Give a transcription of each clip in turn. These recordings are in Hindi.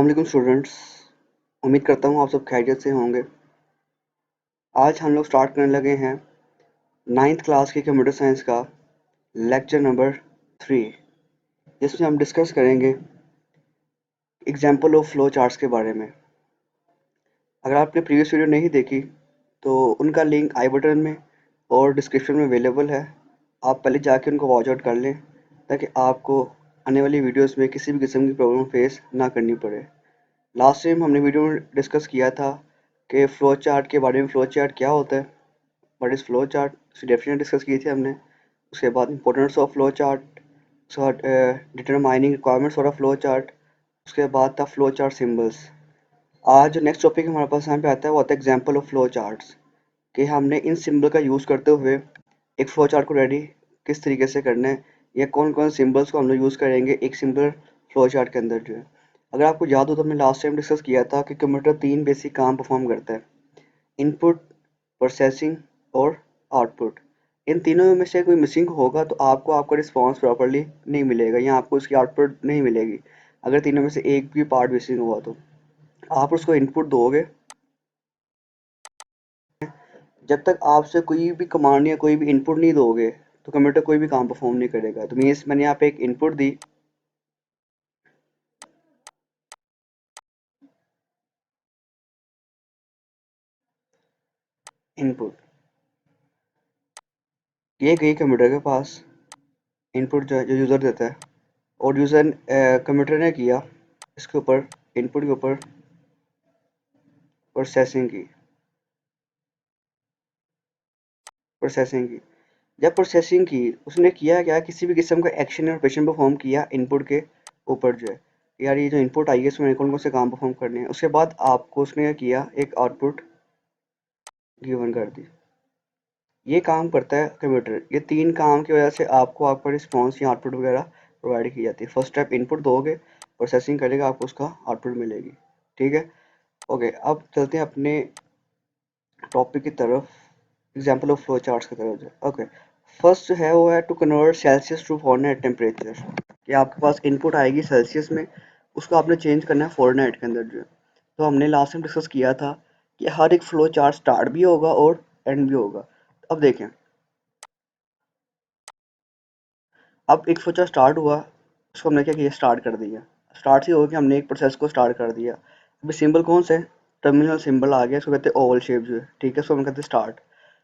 वालेकुम स्टूडेंट्स। उम्मीद करता हूँ आप सब खैरियत से होंगे। आज हम लोग स्टार्ट करने लगे हैं 9th क्लास की कंप्यूटर साइंस का लेक्चर नंबर 3, जिसमें हम डिस्कस करेंगे एग्जाम्पल ऑफ फ्लो चार्ट्स के बारे में। अगर आपने प्रीवियस वीडियो नहीं देखी तो उनका लिंक आई बटन में और डिस्क्रिप्शन में अवेलेबल है। आप पहले जाके उनको वॉच आउट कर लें ताकि आपको आने वाली वीडियोस में किसी भी किस्म की प्रॉब्लम फेस ना करनी पड़े। लास्ट टाइम हमने वीडियो में डिस्कस किया था कि फ़्लो चार्ट के बारे में। फ़्लो चार्ट क्या होता है, व्हाट इज़ फ़्लो चार्ट, उसकी डेफिनेशन डिस्कस की थी हमने। उसके बाद importance of flow chart, determining requirements for a flow chart, उसके बाद था फ़्लो चार्ट सिंबल्स। आज जो नेक्स्ट टॉपिक हमारे पास यहाँ पे आता है वो आता है एग्जाम्पल ऑफ फ़्लो चार्ट्स, कि हमने इन सिंबल का यूज़ करते हुए एक फ़्लो चार्ट को रेडी किस तरीके से करना है, या कौन कौन सिंबल्स को हम लोग यूज़ करेंगे एक सिंपल फ़्लो चार्ट के अंदर जो है। अगर आपको याद हो तो हमने लास्ट टाइम डिस्कस किया था कि कंप्यूटर 3 बेसिक काम परफॉर्म करता है: इनपुट, प्रोसेसिंग और आउटपुट। इन तीनों में से कोई मिसिंग होगा तो आपको आपका रिस्पॉन्स प्रॉपर्ली नहीं मिलेगा या आपको उसकी आउटपुट नहीं मिलेगी। अगर तीनों में से एक भी पार्ट मिसिंग हुआ तो आप उसको इनपुट दोगे। जब तक आपसे कोई भी कमांड या कोई भी इनपुट नहीं दोगे तो कंप्यूटर कोई भी काम परफॉर्म नहीं करेगा। तो मीन्स मैंने यहाँ पे एक इनपुट दी, इनपुट ये गई कंप्यूटर के पास, इनपुट जो यूज़र देता है, और यूज़र कंप्यूटर ने किया इसके ऊपर, इनपुट के ऊपर प्रोसेसिंग की। प्रोसेसिंग की जब प्रोसेसिंग की उसने किया क्या, किसी भी किस्म का एक्शन या ऑपरेशन परफॉर्म किया इनपुट के ऊपर जो है, यार ये जो इनपुट आई है इसमें कौन कौन से काम परफॉर्म करने हैं। उसके बाद आपको उसने क्या किया, एक आउटपुट गिवन कर दी। ये काम करता है कंप्यूटर। ये तीन काम की वजह से आपको आपका रिस्पॉन्स या आउटपुट वगैरह प्रोवाइड की जाती है। फर्स्ट स्टेप इनपुट दोगे, प्रोसेसिंग करेगा, आपको उसका आउटपुट मिलेगी। ठीक है, ओके। अब चलते हैं अपने टॉपिक की तरफ, एग्जाम्पल ऑफ फ्लो चार्ट्स की तरफ जो। ओके, फर्स्ट जो है वो है to convert Celsius to Fahrenheit temperature. कि आपके पास इनपुट आएगी सेल्सियस में, उसको आपने चेंज करना है फ़ारेनहाइट के अंदर जो है। तो हमने लास्ट टाइम डिस्कस किया था कि हर एक फ्लो चार्ट स्टार्ट भी होगा और एंड भी होगा। अब देखें, अब एक फ्लो चार्ट स्टार्ट हुआ, उसको हमने क्या किया, स्टार्ट कर दिया। स्टार्ट से हो गया, हमने एक प्रोसेस को स्टार्ट कर दिया। अभी सिंबल कौन से, टर्मिनल सिंबल आ गया, इसको कहते हैं ओवल शेप जो है। ठीक है, इसको हम कहते हैं स्टार्ट।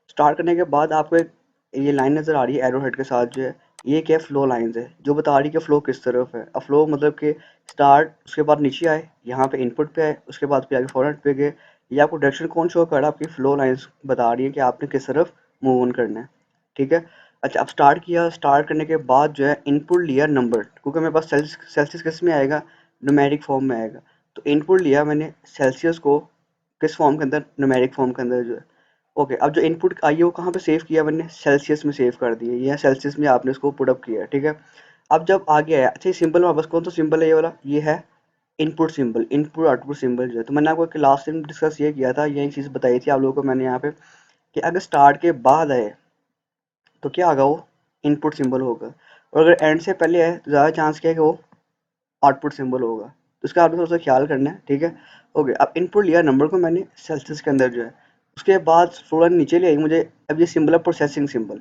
स्टार्ट करने के बाद आपको एक ये लाइन नज़र आ रही है एरो हेड के साथ जो है, ये क्या है, फ्लो लाइंस है जो बता रही है कि फ्लो किस तरफ है। अब फ्लो मतलब कि स्टार्ट, उसके बाद नीचे आए, यहाँ पे इनपुट पे आए, उसके बाद पे आगे फॉरवर्ड पे गए। ये आपको डायरेक्शन कौन शो कर रहा है, आपकी फ्लो लाइंस बता रही है कि आपने किस तरफ मूव ऑन करना है। ठीक है, अच्छा अब स्टार्ट किया। स्टार्ट करने के बाद जो है इनपुट लिया नंबर, क्योंकि मेरे पास सेल्सियस किस में आएगा, न्यूमेरिक फॉर्म में आएगा। तो इनपुट लिया मैंने सेल्सियस को किस फॉर्म के अंदर, न्यूमेरिक फॉर्म के अंदर जो है। ओके, अब जो इनपुट आई है वो कहाँ पे सेव किया मैंने, सेल्सियस में सेव कर दिया, या सेल्सियस में आपने इसको पुट अप किया। ठीक है, अब जब आगे आया, अच्छा ये सिंबल हमारे पास कौन सा सिंबल है, ये वाला, ये है input symbol, input output symbol जो है। तो मैंने आपको लास्ट टाइम डिस्कस ये किया था, यही चीज़ बताई थी आप लोगों को मैंने यहाँ पे, कि अगर स्टार्ट के बाद आए तो क्या होगा, वो इनपुट सिंबल होगा, और अगर एंड से पहले आए तो ज़्यादा चांस क्या है कि वो आउटपुट सिंबल होगा। तो इसका आपने थोड़ा सा ख्याल करना है। ठीक है, ओके। अब इनपुट लिया नंबर को मैंने सेल्सियस के अंदर जो है, उसके बाद थोड़ा नीचे ले आई मुझे, अब ये सिंबल है प्रोसेसिंग सिंबल।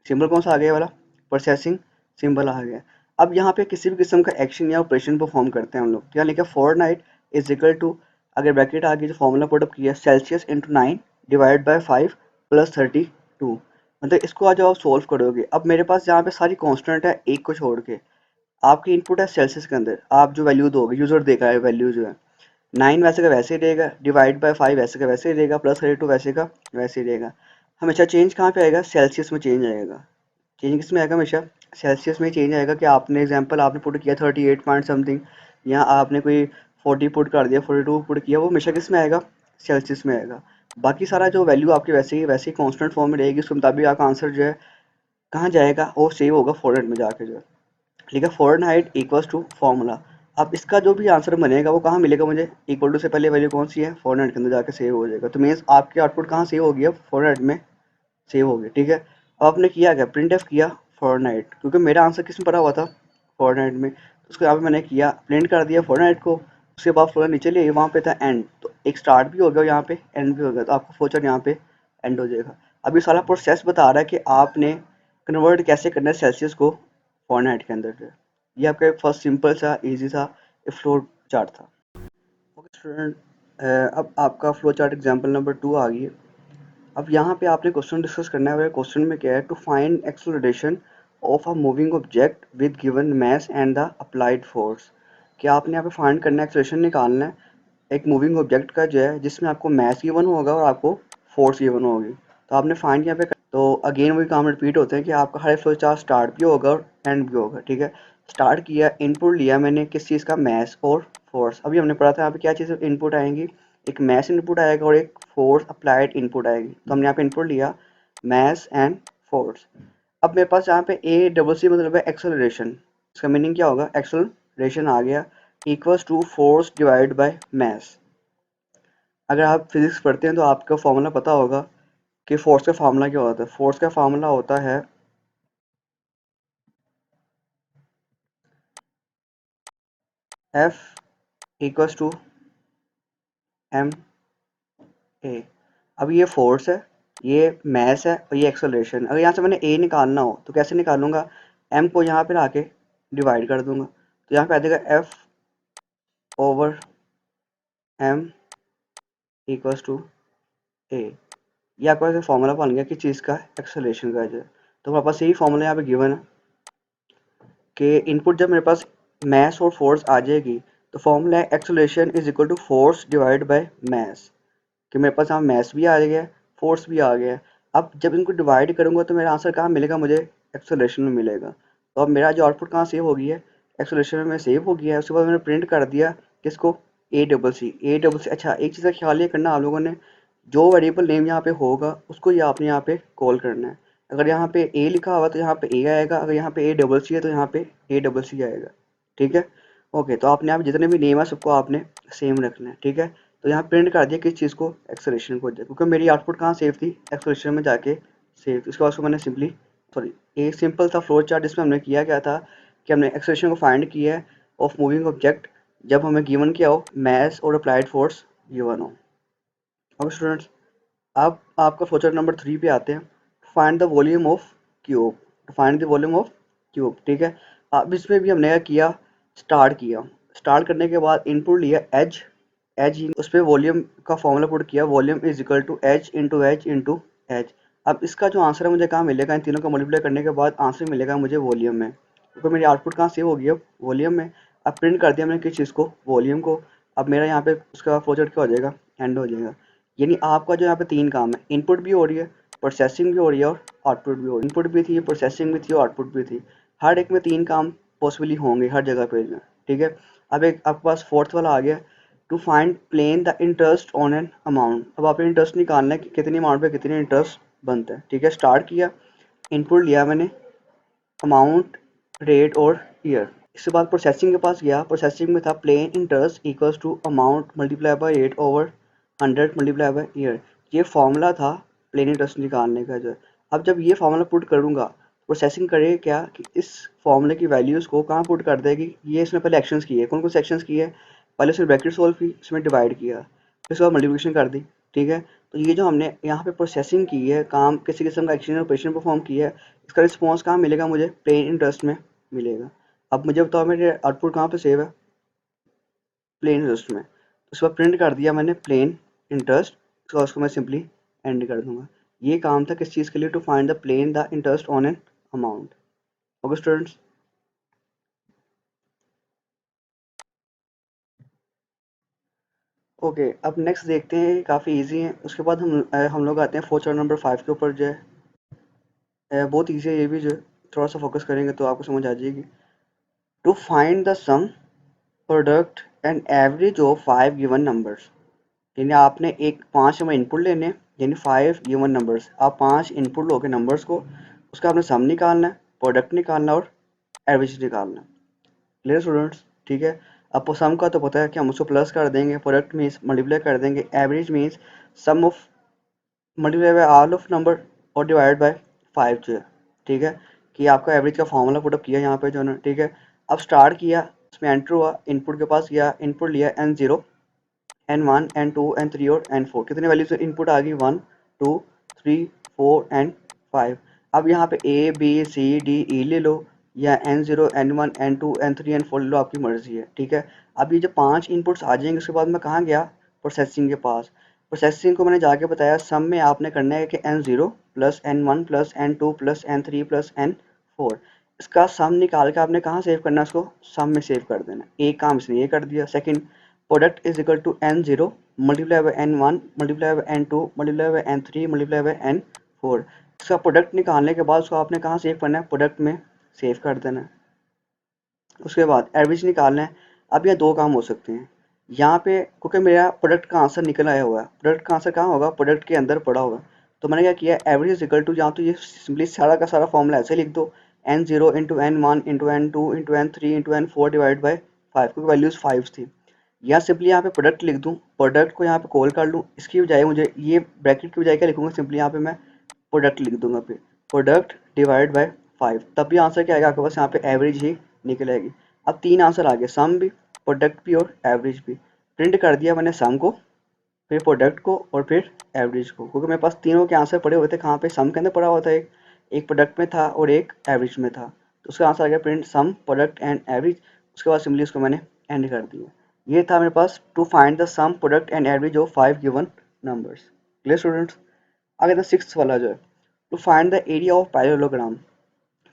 सिंबल कौन सा आ गया वाला, प्रोसेसिंग सिंबल आ गया। अब यहाँ पे किसी भी किस्म का एक्शन या ऑपरेशन परफॉर्म करते हैं हम लोग, तो यहाँ लिखा फ़ारेनहाइट इज इक्वल टू, अगर ब्रैकेट आगे जो फॉर्मूला पुटअप किया, Celsius into 9 divide by 5 plus 32। मतलब इसको आज आप सॉल्व करोगे। अब मेरे पास यहाँ पे सारी कॉन्स्टेंट है एक को छोड़ के, आपकी इनपुट है सेल्सियस के अंदर, आप जो वैल्यू दोगे, यूज़र देखा है वैल्यू जो है, 9 वैसे का वैसे ही रहेगा, डिवाइड बाय 5 वैसे का वैसे ही रहेगा, प्लस 32 वैसे का वैसे ही रहेगा। हमेशा चेंज कहाँ पे आएगा, सेल्सियस में चेंज आएगा। चेंज किस में आएगा, हमेशा सेल्सियस में चेंज आएगा। कि आपने एग्जांपल आपने पुट किया 38 पॉइंट समथिंग, या आपने कोई 40 पुट कर दिया, 42 पुट किया, वो हमेशा किस में आएगा, सेल्सियस में आएगा। बाकी सारा जो वैल्यू आपकी वैसे ही कॉन्स्टेंट फॉर्म में रहेगी, उसके मुताबिक आपका आंसर जो है कहाँ जाएगा, वो सेव होगा फॉरेन में जाके जो है। ठीक है, फ़ारेनहाइट इक्वल्स टू फार्मूला। अब इसका जो भी आंसर बनेगा वो कहाँ मिलेगा मुझे, इक्वल टू से पहले वैल्यू कौन सी है, फ़ारेनहाइट के अंदर जाके सेव हो जाएगा। तो मीन्स आपकी आउटपुट कहाँ सेव होगी, अब फ़ारेनहाइट में सेव होगी। ठीक है, अब आपने किया क्या, प्रिंट एफ किया फ़ारेनहाइट, क्योंकि मेरा आंसर किस में पड़ा हुआ था, फ़ारेनहाइट में। तो उसको यहाँ पे मैंने किया, प्रिंट कर दिया फ़ारेनहाइट को, उसके बाद फ्लो नीचे लिए वहाँ पे था एंड, तो एक स्टार्ट भी हो गया और यहाँ पे एंड भी हो गया, तो आपका फ्लो चार्ट यहाँ पे एंड हो जाएगा। अभी सारा प्रोसेस बता रहा है कि आपने कन्वर्ट कैसे करना है सेल्सियस को फ़ारेनहाइट के अंदर जो है। ये आपका एक फर्स्ट सिंपल सा ईजी सा फ्लो चार्ट था। ओके स्टूडेंट, अब आपका फ्लो चार्ट एग्जाम्पल नंबर 2 आ गई है। अब यहाँ पे आपने क्वेश्चन डिस्कस करना है। क्वेश्चन में क्या है, to find acceleration of a moving object with given mass and the applied force. क्या आपने यहाँ पे फाइंड करना है, एक्सेलरेशन निकालना है एक मूविंग ऑब्जेक्ट का जो है, जिसमें आपको मास गिवन होगा और आपको फोर्स गिवन होगी। तो आपने फाइंड यहाँ पे तो अगेन वही काम रिपीट होते हैं कि आपका हर फ्लो चार्ट स्टार्ट भी होगा और एंड भी होगा। ठीक है, स्टार्ट किया, इनपुट लिया मैंने किस चीज़ का, मैस और फोर्स। अभी हमने पढ़ा था यहाँ पे क्या चीज़ इनपुट आएंगी, एक मैस इनपुट आएगा और एक फोर्स अप्लाइड इनपुट आएगी। तो हमने यहाँ पे इनपुट लिया मैस एंड फोर्स। अब मेरे पास यहाँ पे ए डबल सी मतलब है एक्सेलरेशन। इसका मीनिंग क्या होगा, एक्सेलरेशन आ गया equals to force divide by mass. अगर आप फिजिक्स पढ़ते हैं तो आपका फॉर्मूला पता होगा कि फोर्स का फार्मूला क्या होता है। फोर्स का फार्मूला होता है F equals to M A. अब ये फोर्स है, ये मैस है और ये एक्सेलरेशन। अगर यहाँ से मैंने ए निकालना हो तो कैसे निकालूंगा, एम को यहाँ पे ला के डिवाइड कर दूंगा, तो यहाँ पे आ जाएगा f over m equals to a. ये आपका ऐसे फॉर्मूला बन गया कि चीज़ का एक्सेलरेशन का जो है। तो हमारे पास यही फॉर्मूला यहाँ पे गिवन है कि इनपुट जब मेरे पास मैस और फोर्स आ जाएगी तो फॉर्मूला है acceleration is equal to force divide by mass, कि मेरे पास यहाँ मैस भी आ गया, फोर्स भी आ गया। अब जब इनको डिवाइड करूँगा तो मेरा आंसर कहाँ मिलेगा, मुझे एक्सेलरेशन में मिलेगा। तो अब मेरा जो आउटपुट कहाँ सेव हो गई है, एक्सेलरेशन में सेव हो गया है। उसके बाद मैंने प्रिंट कर दिया किसको, ए डबल सी। अच्छा, एक चीज़ का ख्याल ये करना आप लोगों ने, जो वेरिएबल नेम यहाँ पे होगा उसको ये आपने यहाँ पे कॉल करना है। अगर यहाँ पे ए लिखा हुआ तो यहाँ पे ए आएगा, अगर यहाँ पे ए डबल सी है तो यहाँ पे ए डबल सी आएगा। ठीक है, ओके। तो आपने यहाँ पे जितने भी नेम है सबको आपने सेम रखना है। ठीक है, तो यहाँ प्रिंट कर दिया किस चीज़ को, एक्सेलरेशन को, क्योंकि मेरी आउटपुट कहाँ सेव थी, एक्सेलरेशन में जाके सेव थी। उसके बाद उसको मैंने सिंपली सॉरी एक सिंपल सा फ्लो चार्ट जिसमें हमने किया क्या था कि हमने एक्सेलरेशन को फाइंड किया है ऑफ मूविंग ऑब्जेक्ट जब हमें गिवन किया हो मैस और अप्लाइड फोर्स गिवन हो। ओके स्टूडेंट्स, अब आपका फ्लो चार्ट नंबर 3 पे आते हैं। Find the volume of cube, find the volume of cube. ठीक है, अब इसमें भी हमने क्या किया, स्टार्ट किया। स्टार्ट करने के बाद इनपुट लिया एच, एच उस पर वॉल्यूम का फॉर्मूला पुट किया, volume is equal to H into H into H. अब इसका जो आंसर है मुझे कहाँ मिलेगा, इन तीनों का मल्टीप्लाई करने के बाद आंसर मिलेगा मुझे वॉल्यूम में, क्योंकि मेरी आउटपुट कहाँ सेव होगी अब वॉल्यूम में। अब प्रिंट कर दिया मैंने किस चीज़ को, वॉल्यूम को। अब मेरा यहाँ पे उसका फ्लोचार्ट क्या हो जाएगा, एंड हो जाएगा। यानी आपका जो यहाँ पे 3 काम है, इनपुट भी हो रही है, प्रोसेसिंग भी हो रही है और आउटपुट भी हो रही है। इनपुट भी थी, प्रोसेसिंग भी थी और आउटपुट भी थी। हर एक में 3 काम पॉसिबली होंगे हर जगह पे जो है। ठीक है, अब एक आपके पास फोर्थ वाला आ गया, to find plain the interest on an amount. अब आपने इंटरेस्ट निकालना है कि कितनी अमाउंट पे कितने इंटरेस्ट बनता है। ठीक है, स्टार्ट किया, इनपुट लिया मैंने अमाउंट, रेट और ईयर। इसके बाद प्रोसेसिंग के पास गया, प्रोसेसिंग में था plain interest equals to amount multiply by rate over 100 multiply by year. ये फॉर्मूला था प्लेन इंटरेस्ट निकालने का जो है। अब जब ये फॉर्मूला पुट करूँगा, प्रोसेसिंग करेगा क्या कि इस फॉर्मूले की वैल्यूज़ को कहाँ पुट कर देगी, ये इसने पहले एक्शंस किए, कौन कौन से एक्शंस किए, पहले उसने ब्रैकेट सॉल्व की, उसमें डिवाइड किया, फिर उसके बाद मल्टीप्लिकेशन कर दी। ठीक है, तो ये जो हमने यहाँ पे प्रोसेसिंग की है, काम किसी किस्म का एक्शन ऑपरेशन परफॉर्म किया है, इसका रिस्पॉन्स कहाँ मिलेगा, मुझे प्लेन इंटरेस्ट में मिलेगा। अब मुझे बताओ मेरे आउटपुट कहाँ पे सेव है, प्लेन इंटरेस्ट में। तो उसके बाद प्रिंट कर दिया मैंने प्लेन इंटरेस्ट, उसका उसको मैं सिंपली एंड कर दूंगा। ये काम था किस चीज़ के लिए, to find the plain the interest on an amount. Okay students, okay. अब नेक्स्ट देखते हैं, काफ़ी इजी है। उसके बाद हम लोग आते हैं फोर चार्ट नंबर 5 के ऊपर जो है। बहुत ईजी है ये भी जो है, थोड़ा सा फोकस करेंगे तो आपको समझ आ जाएगी। To find the sum product and average of 5 given numbers. यानी आपने एक 5 हमें इनपुट लेने हैं, यानी 5 गिवन नंबर्स। आप 5 इनपुट लोगे नंबर्स को, उसका आपने सम निकालना है, प्रोडक्ट निकालना है और एवरेज निकालना है। Clear students? ठीक है, आपको सम का तो पता है कि हम उसको प्लस कर देंगे, प्रोडक्ट मीन्स मल्टीप्लाई कर देंगे, average means sum of multiply by all of number और डिवाइड बाय 5 जो है। ठीक है, कि आपका एवरेज का फॉर्मूला पुटअप किया यहाँ पे जो है। ठीक है, अब स्टार्ट किया, इसमें एंटर हुआ, इनपुट के पास गया, इनपुट लिया n0, n1, n2, n3 और n4। कितनी वैल्यूज इनपुट आ गई? 1, 2, 3, 4 एंड 5। अब यहाँ पे A B C D E ले लो या n0, n1, n2, n3, n4 ले लो, आपकी मर्जी है, ठीक है। अब ये जो 5 इनपुट्स आ जाएंगे उसके बाद मैं कहाँ गया? प्रोसेसिंग के पास। प्रोसेसिंग को मैंने जाके बताया सम में आपने करना है कि n0 plus n1 plus n2 plus n3 plus n4, इसका सम निकाल के आपने कहाँ सेव करना है? उसको सम में सेव कर देना। एक काम इसने ये कर दिया। Second, product is equal to n0 multiply by n1 multiply by n2 multiply by n3 multiply by n4। इसका प्रोडक्ट निकालने के बाद उसको आपने कहाँ सेव करना है? प्रोडक्ट में सेव कर देना है। उसके बाद एवरेज निकालना है। अब ये दो काम हो सकते हैं यहाँ पे, क्योंकि मेरा प्रोडक्ट का आंसर निकल आया हुआ है। प्रोडक्ट का आंसर कहाँ होगा? प्रोडक्ट के अंदर पड़ा होगा। तो मैंने क्या किया, एवरेज इज इक्वल टू, यहाँ तो ये सिंपली सारा का सारा फॉर्मूला ऐसे लिख दो, n0 into n1 into n2 into n3 into n4 divide by 5, क्योंकि वैल्यूज 5 थी। या सिंपली यहाँ पे प्रोडक्ट लिख दूँ, प्रोडक्ट को यहाँ पे कॉल कर लूँ, इसकी बजाय मुझे ये ब्रैकेट की बजाय क्या लिखूंगा? सिंपली यहाँ पे मैं प्रोडक्ट लिख दूंगा, फिर प्रोडक्ट डिवाइड बाय 5, तब भी आंसर क्या आएगा आपके पास? यहाँ पे एवरेज ही निकलेगी। अब तीन आंसर आ गए, सम भी, प्रोडक्ट भी और एवरेज भी। प्रिंट कर दिया मैंने सम को, फिर प्रोडक्ट को और फिर एवरेज को, क्योंकि मेरे पास तीनों के आंसर पड़े हुए थे। कहाँ पे? सम के अंदर पड़ा हुआ था, एक प्रोडक्ट में था और एक एवरेज में था। तो उसका आंसर आ गया print sum product and average. उसके बाद सिंपली उसको मैंने एंड कर दिया। ये था मेरे पास to find the sum product and average of 5 given numbers. Clear students? आगे था सिक्स्थ वाला जो है, to find the area of parallelogram.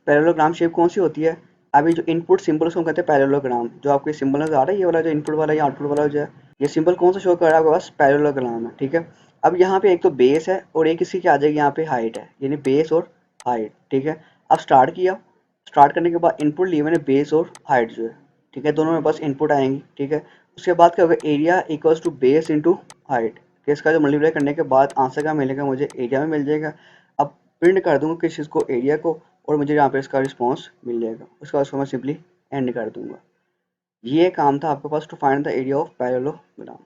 Parallelogram shape कौन सी होती है? अभी जो इनपुट सिंबल उसको कहते हैं पैरेललोग्राम। जो आपको ये सिंबल नजर आ रहा है, ये वाला जो इनपुट वाला या आउटपुट वाला जो है, ये सिंबल कौन सा शो कर रहा है आपके पास? पैरेललोग्राम है, ठीक है। अब यहाँ पे एक तो बेस है और एक इसकी क्या आ जाएगी? यहाँ पे हाइट है, यानी बेस और हाइट, ठीक है। अब स्टार्ट किया, स्टार्ट करने के बाद इनपुट लिए मैंने बेस और हाइट जो है, ठीक है, दोनों मेरे पास इनपुट आएंगी, ठीक है। उसके बाद क्या होगा? Area equals to base into height, इसका जो मल्टीप्लाई करने के बाद आंसर क्या मिलेगा? मुझे एरिया में मिल जाएगा। अब प्रिंट कर दूंगा किस चीज़ को? एरिया को, और मुझे यहाँ पे इसका रिस्पॉन्स मिल जाएगा। उसके बाद उसको मैं सिंपली एंड कर दूंगा। ये काम था आपके पास to find the area of parallelogram.